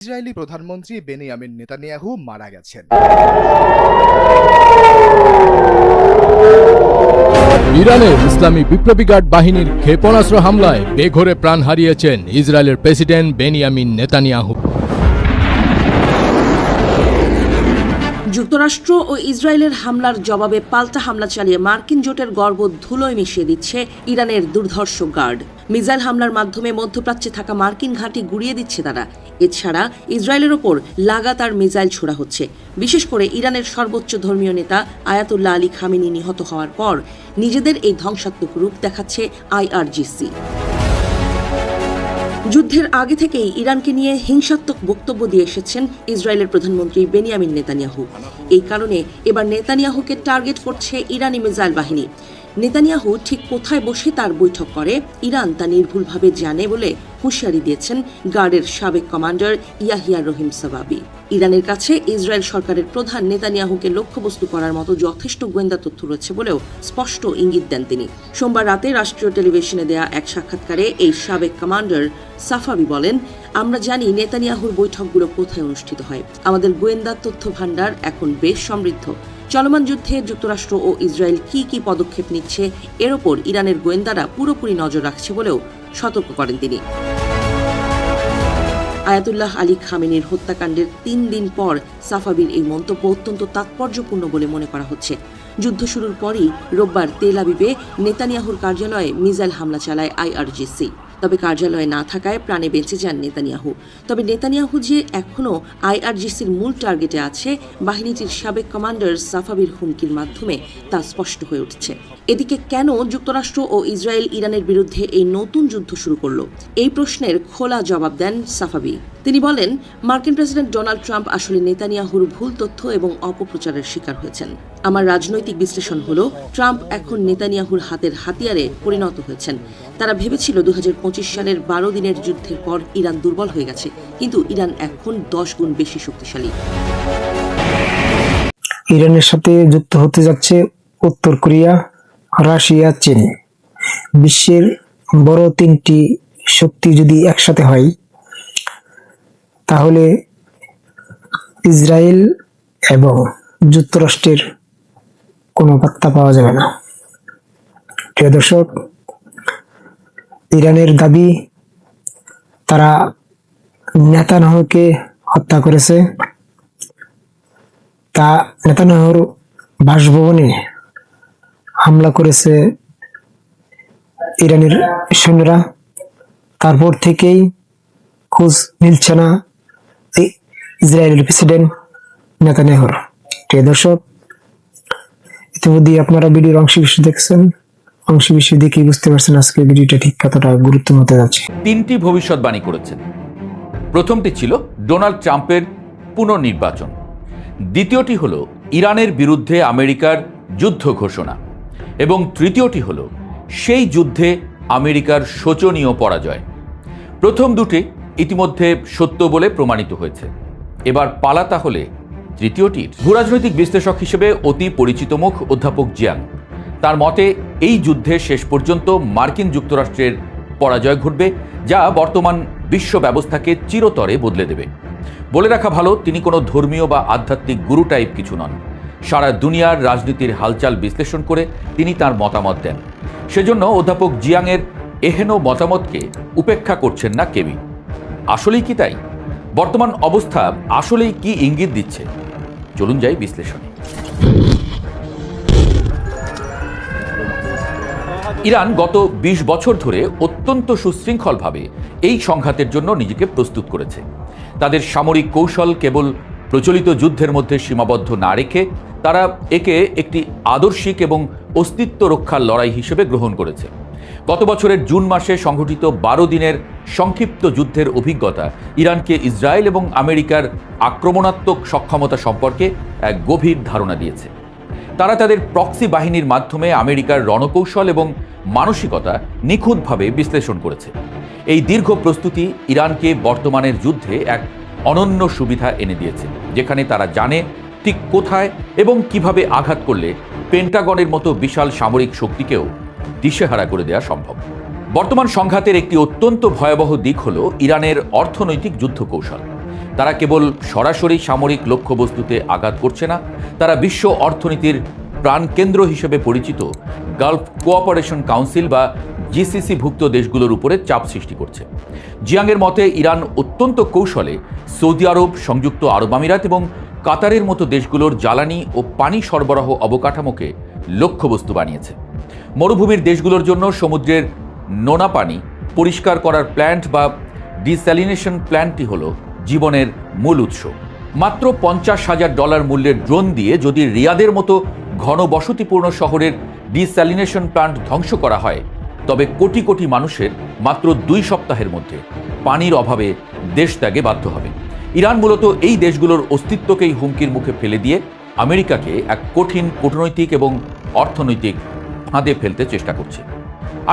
Israeli প্রধানমন্ত্রী Benjamin Netanyahu মারা গেছেন। ইরানের ইসলামী বিপ্লবী গার্ড বাহিনীর ক্ষেপণাস্ত্র হামলায় বেঘোরে প্রাণ হারিয়েছেন ইসরায়েলের প্রেসিডেন্ট বেনিয়ামিন নেতানিয়াহু। যুক্তরাষ্ট্র ও ইসরায়েলের হামলার জবাবে পাল্টা হামলা চালিয়ে মার্কিন জোটের গর্ব ধুলোয় মিশিয়ে দিচ্ছে ইরানের দুর্ধর্ষ গার্ড। মিসাইল হামলার মাধ্যমে মধ্যপ্রাচ্যে থাকা মার্কিন ঘাঁটি গুড়িয়ে দিচ্ছে তারা। এছাড়া ইসরায়েলের ওপর লাগাতার মিসাইল ছোড়া হচ্ছে। বিশেষ করে ইরানের সর্বোচ্চ ধর্মীয় নেতা আয়াতুল্লাহ আলী খামেনি নিহত হওয়ার পর নিজেদের এই ধ্বংসাত্মক রূপ দেখাচ্ছে আইআরজিসি। যুদ্ধের আগে থেকেই ইরানকে নিয়ে হিংসাত্মক বক্তব্য দিয়ে এসেছেন ইসরায়েলের প্রধানমন্ত্রী বেনিয়ামিন নেতানিয়াহু। এই কারণে এবার নেতানিয়াহুকে টার্গেট করছে ইরানি মিসাইল বাহিনী। নেতানিয়াহু ঠিক কোথায় বসে তার বৈঠক করে ইরান তা নির্ভুলভাবে জানে বলে হুঁশিয়ারি দিয়েছেন গার্ডের সাবেক কমান্ডার ইয়াহিয়া রহিম সাবাবি। ইরানের কাছে ইসরায়েল সরকারের প্রধান নেতানিয়াহুকে লক্ষ্যবস্তু করার মতো যথেষ্ট গোয়েন্দা তথ্য রয়েছে বলেও স্পষ্ট ইঙ্গিত দেন তিনি। সোমবার রাতে রাষ্ট্রীয় টেলিভিশনে দেয়া এক সাক্ষাৎকারে এই সাবেক কমান্ডার সাফাবি বলেন, আমরা জানি নেতানিয়াহুর বৈঠকগুলো কোথায় অনুষ্ঠিত হয়। আমাদের গোয়েন্দা তথ্য ভাণ্ডার এখন বেশ সমৃদ্ধ। চলমান যুদ্ধে যুক্তরাষ্ট্র ও ইসরায়েল কি পদক্ষেপ নিচ্ছে এর ওপর ইরানের গোয়েন্দারা পুরোপুরি নজর রাখছে বলেও সতর্ক করেন তিনি। আয়াতুল্লাহ আলী খামেনির হত্যাকাণ্ডের ৩ দিন পর সাফাবির এই মন্তব্য অত্যন্ত তাৎপর্যপূর্ণ বলে মনে করা হচ্ছে। যুদ্ধ শুরুর পরই রোববার তেল আবিবে নেতানিয়াহুর কার্যালয়ে মিসাইল হামলা চালায় আইআরজিসি। তবে কার্যালয়ে না থাকায় প্রাণে বেঁচে যান নেতানিয়াহু। তবে নেতানিয়াহু যে এখনও আইআরজিসির মূল টার্গেটে আছে বাহিনীটির সাবেক কমান্ডার সাফাবির হুমকির মাধ্যমে তা স্পষ্ট হয়ে উঠছে। এদিকে কেন যুক্তরাষ্ট্র ও ইসরায়েল ইরানের বিরুদ্ধে এই নতুন যুদ্ধ শুরু করলো, এই প্রশ্নের খোলা জবাব দেন সাফাবি। তিনি বলেন, মার্কিন প্রেসিডেন্ট ডোনাল্ড ট্রাম্প আসলে নেতানিয়াহুর ভুল তথ্য এবং অপপ্রচারের শিকার হয়েছেন। আমার রাজনৈতিক বিশ্লেষণ হলো, ট্রাম্প এখন নেতানিয়াহুর হাতের হাতিয়ারে পরিণত হয়েছেন। তারা ভেবেছিল 2025 সালের 12 দিনের যুদ্ধের পর ইরান দুর্বল হয়ে গেছে, কিন্তু ইরান এখন 10 গুণ বেশি শক্তিশালী। ইরানের সাথে যুদ্ধ হতে যাচ্ছে উত্তর কোরিয়া, রাশিয়া, চীন। বিশ্বের বড় 3টি শক্তি যদি একসাথে হয় তাহলে ইসরায়েল এবং যুক্তরাষ্ট্রের কোনো পাত্তা পাওয়া যাবে না। প্রিয় দর্শক, ইরানের দাবি তারা নেতানিয়াহুকে হত্যা করেছে। তা নেতানিয়াহুর বাসভবনে হামলা করেছে ইরানের সৈন্যরা। তারপর থেকেই খোঁজ মিলছে না ইসরায়েলের প্রেসিডেন্ট নেতানিয়াহুর। প্রিয় দর্শক, ইতিমধ্যে আপনারা ভিডিওর অংশবিশেষ দেখছেন, অংশবিশেষ দেখেই বুঝতে পারছেন আজকে ভিডিওটা ঠিক কতটা গুরুত্বপূর্ণ হতে যাচ্ছে। 3টি ভবিষ্যৎবাণী করেছেন। প্রথমটি ছিল ডোনাল্ড ট্রাম্পের পুনর্নির্বাচন। দ্বিতীয়টি হল ইরানের বিরুদ্ধে আমেরিকার যুদ্ধ ঘোষণা এবং তৃতীয়টি হল সেই যুদ্ধে আমেরিকার শোচনীয় পরাজয়। প্রথম দুটি ইতিমধ্যে সত্য বলে প্রমাণিত হয়েছে। এবার পালা তাহলে তৃতীয়টির। ভূরাজনৈতিক বিশ্লেষক হিসেবে অতি পরিচিত মুখ অধ্যাপক জিয়াং। তার মতে এই যুদ্ধে শেষ পর্যন্ত মার্কিন যুক্তরাষ্ট্রের পরাজয় ঘটবে, যা বর্তমান বিশ্ব ব্যবস্থাকে চিরতরে বদলে দেবে। বলে রাখা ভালো, তিনি কোনো ধর্মীয় বা আধ্যাত্মিক গুরু টাইপ কিছু নন। সারা দুনিয়ার রাজনীতির হালচাল বিশ্লেষণ করে তিনি তার মতামত দেন। সেজন্য অধ্যাপক জিয়াংয়ের এহেন মতামতকে উপেক্ষা করছেন না কেউই। আসলেই কি তাই? বর্তমান অবস্থা আসলেই কি ইঙ্গিত দিচ্ছে? চলুন যাই বিশ্লেষণে। ইরান গত 20 বছর ধরে অত্যন্ত সুশৃঙ্খলভাবে এই সংঘাতের জন্য নিজেকে প্রস্তুত করেছে। তাদের সামরিক কৌশল কেবল প্রচলিত যুদ্ধের মধ্যে সীমাবদ্ধ না রেখে তারা একে একটি আদর্শিক এবং অস্তিত্ব রক্ষার লড়াই হিসেবে গ্রহণ করেছে। গত বছরের জুন মাসে সংঘটিত 12 দিনের সংক্ষিপ্ত যুদ্ধের অভিজ্ঞতা ইরানকে ইসরায়েল এবং আমেরিকার আক্রমণাত্মক সক্ষমতা সম্পর্কে এক গভীর ধারণা দিয়েছে। তারা তাদের প্রক্সি বাহিনীর মাধ্যমে আমেরিকার রণকৌশল এবং মানসিকতা নিখুঁতভাবে বিশ্লেষণ করেছে। এই দীর্ঘ প্রস্তুতি ইরানকে বর্তমানের যুদ্ধে এক অনন্য সুবিধা এনে দিয়েছে, যেখানে তারা জানে ঠিক কোথায় এবং কিভাবে আঘাত করলে পেন্টাগনের মতো বিশাল সামরিক শক্তিকেও দিশেহারা করে দেওয়া সম্ভব। বর্তমান সংঘাতের একটি অত্যন্ত ভয়াবহ দিক হল ইরানের অর্থনৈতিক যুদ্ধ কৌশল। তারা কেবল সরাসরি সামরিক লক্ষ্যবস্তুতে আঘাত করছে না, তারা বিশ্ব অর্থনীতির প্রাণকেন্দ্র হিসেবে পরিচিত গালফ কোঅপারেশন কাউন্সিল বা জিসিসি-ভুক্ত দেশগুলোর উপরে চাপ সৃষ্টি করছে। জিয়াংয়ের মতে ইরান অত্যন্ত কৌশলে সৌদি আরব, সংযুক্ত আরব আমিরাত এবং কাতারের মতো দেশগুলোর জ্বালানি ও পানি সরবরাহ অবকাঠামোকে লক্ষ্যবস্তু বানিয়েছে। মরুভূমির দেশগুলোর জন্য সমুদ্রের নোনা পানি পরিষ্কার করার প্ল্যান্ট বা ডিস্যালিনেশন প্ল্যান্টটি হল জীবনের মূল উৎস। মাত্র $50,000 মূল্যের ড্রোন দিয়ে যদি রিয়াদের মতো ঘনবসতিপূর্ণ শহরের ডিস্যালিনেশন প্ল্যান্ট ধ্বংস করা হয়, তবে কোটি কোটি মানুষের মাত্র 2 সপ্তাহের মধ্যে পানির অভাবে দেশ ত্যাগে বাধ্য হবে। ইরান মূলত এই দেশগুলোর অস্তিত্বকেই হুমকির মুখে ফেলে দিয়ে আমেরিকাকে এক কঠিন কূটনৈতিক এবং অর্থনৈতিক ফাঁদে ফেলতে চেষ্টা করছে।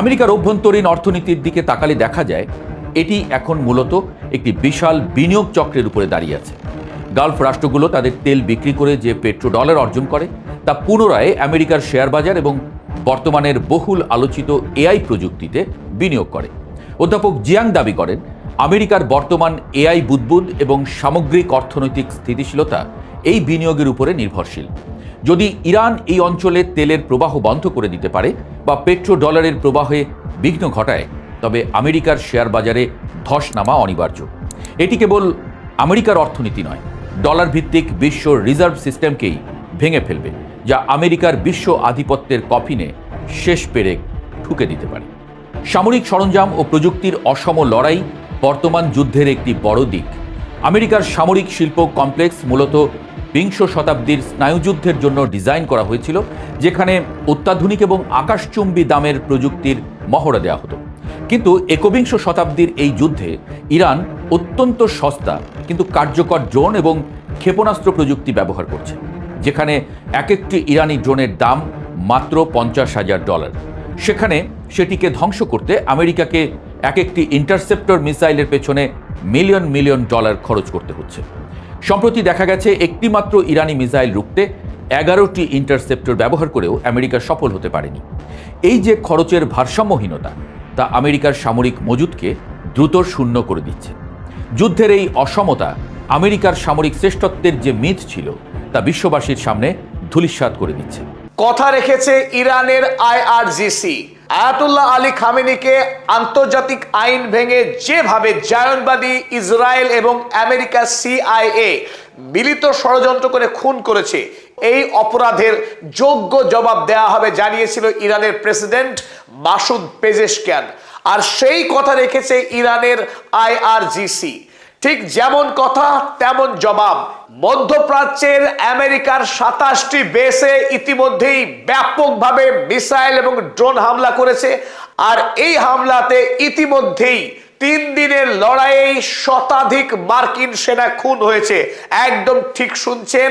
আমেরিকার অভ্যন্তরীণ অর্থনীতির দিকে তাকালে দেখা যায় এটি এখন মূলত একটি বিশাল বিনিয়োগ চক্রের উপরে দাঁড়িয়ে আছে। গালফ রাষ্ট্রগুলো তাদের তেল বিক্রি করে যে পেট্রোডলার অর্জন করে তা পুনরায় আমেরিকার শেয়ার বাজার এবং বর্তমানের বহুল আলোচিত এআই প্রযুক্তিতে বিনিয়োগ করে। অধ্যাপক জিয়াং দাবি করেন, আমেরিকার বর্তমান এআই বুদবুদ এবং সামগ্রিক অর্থনৈতিক স্থিতিশীলতা এই বিনিয়োগের উপরে নির্ভরশীল। যদি ইরান এই অঞ্চলে তেলের প্রবাহ বন্ধ করে দিতে পারে বা পেট্রোডলারের প্রবাহে বিঘ্ন ঘটায়, তবে আমেরিকার শেয়ার বাজারে ধস নামা অনিবার্য। এটি কেবল আমেরিকার অর্থনীতি নয়, ডলার ভিত্তিক বিশ্ব রিজার্ভ সিস্টেমকেই ভেঙে ফেলবে, যা আমেরিকার বিশ্ব আধিপত্যের কফিনে শেষ পেরেক ঠুকে দিতে পারে। সামরিক সরঞ্জাম ও প্রযুক্তির অসম লড়াই বর্তমান যুদ্ধের একটি বড় দিক। আমেরিকার সামরিক শিল্প কমপ্লেক্স মূলত বিংশ শতাব্দীর স্নায়ুযুদ্ধের জন্য ডিজাইন করা হয়েছিল, যেখানে অত্যাধুনিক এবং আকাশচুম্বী দামের প্রযুক্তির মহড়া দেওয়া হতো। কিন্তু একবিংশ শতাব্দীর এই যুদ্ধে ইরান অত্যন্ত সস্তা কিন্তু কার্যকর ড্রোন এবং ক্ষেপণাস্ত্র প্রযুক্তি ব্যবহার করছে, যেখানে এক একটি ইরানি ড্রোনের দাম মাত্র $50,000। সেখানে সেটিকে ধ্বংস করতে আমেরিকাকে এক একটি ইন্টারসেপ্টর মিসাইলের পেছনে মিলিয়ন মিলিয়ন ডলার খরচ করতে হচ্ছে। সম্প্রতি দেখা গেছে একটি মাত্র ইরানি মিসাইল রুখতে 11টি ইন্টারসেপ্টর ব্যবহার করেও আমেরিকা সফল হতে পারেনি। এই যে খরচের ভারসাম্যহীনতা, তা আমেরিকার সামরিক মজুদকে দ্রুত শূন্য করে দিচ্ছে। যুদ্ধের এই অসমতা আমেরিকার সামরিক শ্রেষ্ঠত্বের যে মিথ ছিল তা বিশ্ববাসীর সামনে ধূলিসাৎ করে দিচ্ছে। কথা রেখেছে ইরানের আইআরজিসি। আয়াতুল্লাহ আলী খামেনিকে আন্তর্জাতিক আইন ভেঙে যেভাবে জায়নবাদী ইসরায়েল এবং আমেরিকা CIA মিলিত ষড়যন্ত্র করে খুন করেছে, এই অপরাধের যোগ্য জবাব দেওয়া হবে জানিয়েছিল ইরানের প্রেসিডেন্ট মাসুদ পেজেশকিয়ান। আর সেই কথা রেখেছে ইরানের আইআরজিসি। ঠিক যেমন কথা তেমন জবাব। মধ্যপ্রাচ্যের আমেরিকার 27টি বেসে ইতিমধ্যেই ব্যাপকভাবে মিসাইল এবং ড্রোন হামলা করেছে। আর এই হামলাতে ইতিমধ্যেই 3 দিনের লড়াইয়ে শতাধিক মার্কিন সেনা খুন হয়েছে। একদম ঠিক শুনছেন,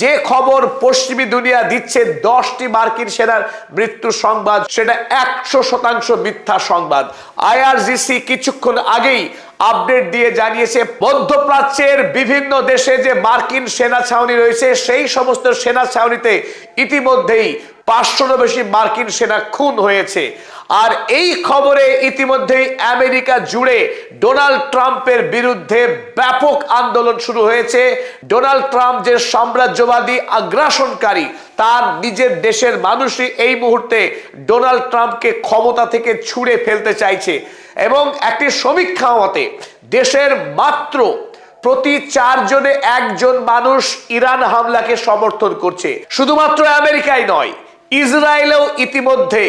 যে খবর পশ্চিমী দুনিয়া দিচ্ছে 10টি মার্কিন সেনার মৃত্যু সংবাদ, সেটা 100% মিথ্যা সংবাদ। আইআরজিসি কিছুক্ষণ আগেই আপডেট দিয়ে জানিয়েছে, মধ্যপ্রাচ্যের বিভিন্ন দেশে যে মার্কিন সেনা ছাউনি রয়েছে, সেই সমস্ত সেনা ছাউনিতে ইতিমধ্যেই 500-এরও বেশি মার্কিন সেনা খুন হয়েছে। আর এই খবরে ইতিমধ্যেই আমেরিকা জুড়ে ডোনাল্ড ট্রাম্পের বিরুদ্ধে ব্যাপক আন্দোলন শুরু হয়েছে। ডোনাল্ড ট্রাম্প যে সাম্রাজ্যবাদী আগ্রাসনকারী, তার নিজের দেশের মানুষই এই মুহূর্তে ডোনাল্ড ট্রাম্পকে ক্ষমতা থেকে ছুঁড়ে ফেলতে চাইছে। এবং একটি সমীক্ষা মতে দেশের মাত্র প্রতি 4 জনে 1 জন মানুষ ইরান হামলাকে সমর্থন করছে। শুধুমাত্র আমেরিকাই নয়, ইসরায়েলেও ইতিমধ্যে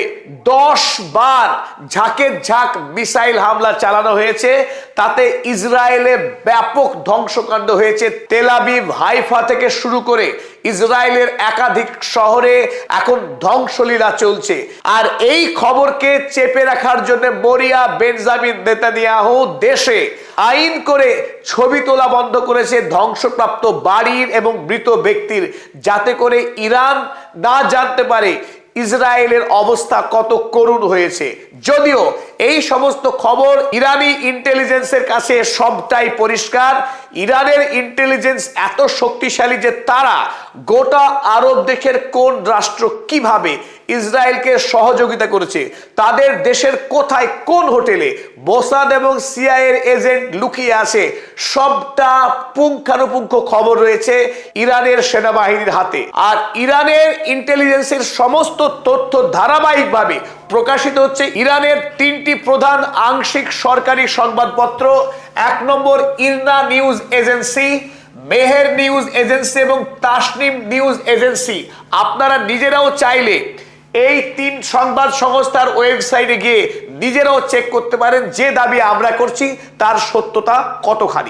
10 বার ঝাঁকের ঝাঁক মিসাইল হামলা চালানো হয়েছে। তাতে ইসরায়েলে ব্যাপক ধ্বংসকাণ্ড হয়েছে। তেল আবিব, হাইফা থেকে শুরু করে ইসরায়েলের একাধিক শহরে এখন ধ্বংসলীলা চলছে। আর এই খবরকে চেপে রাখার জন্য মরিয়া বেঞ্জামিন নেতানিয়াহু দেশে আইন করে ছবি তোলা বন্ধ করেছে ধ্বংসপ্রাপ্ত বাড়ির এবং মৃত ব্যক্তির, যাতে করে ইরান না জানতে পারে ইসরায়েলের অবস্থা কত করুণ হয়েছে। যদিও এই সমস্ত খবর ইরানি ইন্টেলিজেন্সের কাছে সবটাই পরিষ্কার। ইরানের ইন্টেলিজেন্স এত শক্তিশালী যে তারা গোটা আরব দেশের কোন রাষ্ট্র কিভাবে ইসরায়েলকে সহযোগিতা করেছে, তাদের দেশের কোথায় কোন হোটেলে মোসাদ এবং সিআইএর এজেন্ট লুকিয়ে আছে, সবটা পুঙ্খানুপুঙ্খ খবর রয়েছে ইরানের সেনাবাহিনীর হাতে। আর ইরানের ইন্টেলিজেন্সের সমস্ত তথ্য ধারাবাহিকভাবে প্রকাশিত হচ্ছে ইরানের 3টি প্রধান আংশিক সরকারি সংবাদপত্র। 1 নম্বর IRNA news agency, Mehr news agency এবং তাসনিম নিউজ এজেন্সি। আপনারা নিজেরাও চাইলে এই 3 সংবাদ সংস্থার ওয়েবসাইটে গিয়ে নিজেরাও চেক করতে পারেন যে দাবি আমরা করছি তার সত্যতা কতখানি।